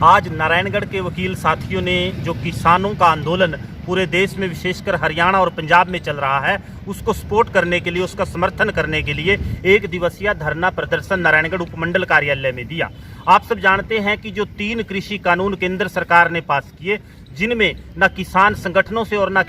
आज नारायणगढ़ के वकील साथियों ने जो किसानों का आंदोलन पूरे देश में विशेषकर हरियाणा और पंजाब में चल रहा है उसको सपोर्ट करने के लिए, उसका समर्थन करने के लिए एक दिवसीय धरना प्रदर्शन नारायणगढ़ उपमंडल कार्यालय में दिया। आप सब जानते हैं कि जो 3 कृषि कानून केंद्र सरकार ने पास किए, जिनमें न किसान संगठनों से और न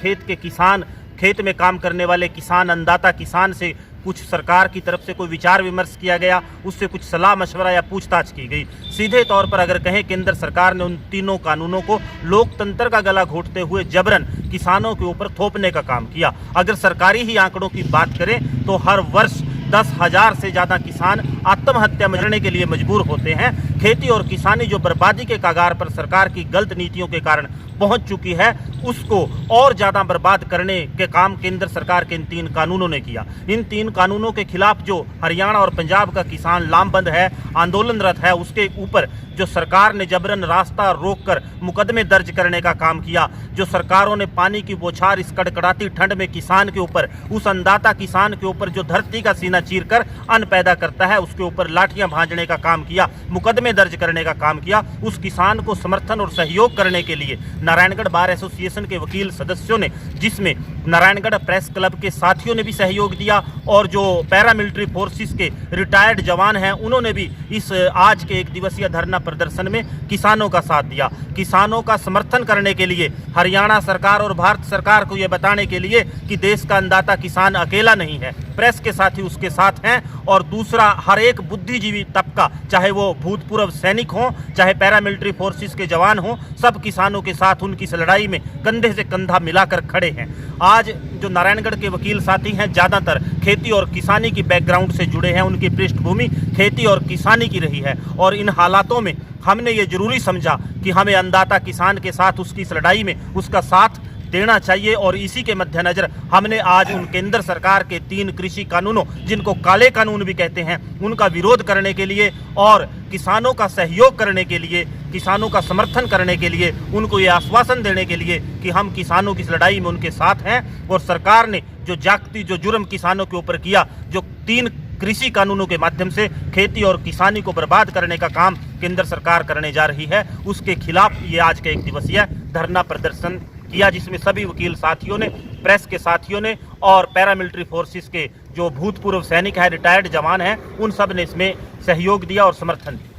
खेत में काम करने वाले किसान, अन्नदाता किसान से कुछ सरकार की तरफ से कोई विचार विमर्श किया गया, उससे कुछ सलाह मशवरा या पूछताछ की गई। सीधे तौर पर अगर कहें, केंद्र सरकार ने उन तीनों कानूनों को लोकतंत्र का गला घोंटते हुए जबरन किसानों के ऊपर थोपने का काम किया। अगर सरकारी ही आंकड़ों की बात करें तो हर वर्ष 10,000 से ज़्यादा किसान आत्महत्या मरने के लिए मजबूर होते हैं। खेती और किसानी जो बर्बादी के कगार पर सरकार की गलत नीतियों के कारण पहुंच चुकी है, उसको और ज़्यादा बर्बाद करने के काम केंद्र सरकार के इन 3 कानूनों ने किया। इन 3 कानूनों के खिलाफ जो हरियाणा और पंजाब का किसान लामबंद है, आंदोलनरत है, उसके ऊपर जो सरकार ने जबरन रास्ता रोककर मुकदमे दर्ज करने का काम किया, जो सरकारों ने पानी की बौछार इस कड़कड़ाती ठंड में किसान के ऊपर, उस अन्नदाता किसान के ऊपर जो धरती का सीना चीरकर अन्न पैदा करता है, उसके ऊपर लाठियां भांजने का काम किया, मुकदमे दर्ज करने का काम किया, उस किसान को समर्थन और सहयोग करने के लिए नारायणगढ़ बार एसोसिएशन के वकील सदस्यों ने, जिसमें नारायणगढ़ प्रेस क्लब के साथियों ने भी सहयोग दिया और जो पैरामिलिट्री फोर्सेस के रिटायर्ड जवान हैं, उन्होंने भी इस आज के एक दिवसीय धरना प्रदर्शन में किसानों का साथ दिया। किसानों का समर्थन करने के लिए हरियाणा सरकार और भारत सरकार को यह बताने के लिए कि देश का अन्नदाता किसान अकेला नहीं है, प्रेस के साथी उसके साथ हैं। और दूसरा, हर एक बुद्धिजीवी तबका, चाहे वो भूतपूर्व सैनिक हों, चाहे पैरामिलिट्री फोर्सेस के जवान हों, सब किसानों के साथ उनकी इस लड़ाई में कंधे से कंधा मिलाकर खड़े हैं। आज जो नारायणगढ़ के वकील साथी हैं, ज़्यादातर खेती और किसानी की बैकग्राउंड से जुड़े हैं, उनकी पृष्ठभूमि खेती और किसानी की रही है। और इन हालातों में हमने ये जरूरी समझा कि हमें अन्नदाता किसान के साथ उसकी इस लड़ाई में उसका साथ देना चाहिए। और इसी के मद्देनजर हमने आज उन केंद्र सरकार के 3 कृषि कानूनों, जिनको काले कानून भी कहते हैं, उनका विरोध करने के लिए और किसानों का सहयोग करने के लिए, किसानों का समर्थन करने के लिए, उनको ये आश्वासन देने के लिए कि हम किसानों की इस लड़ाई में उनके साथ हैं। और सरकार ने जो जुर्म किसानों के ऊपर किया, जो 3 कृषि कानूनों के माध्यम से खेती और किसानी को बर्बाद करने का काम केंद्र सरकार करने जा रही है, उसके खिलाफ ये आज का एक दिवसीय धरना प्रदर्शन किया, जिसमें सभी वकील साथियों ने, प्रेस के साथियों ने और पैरामिलिट्री फोर्सेस के जो भूतपूर्व सैनिक हैं, रिटायर्ड जवान हैं, उन सब ने इसमें सहयोग दिया और समर्थन दिया।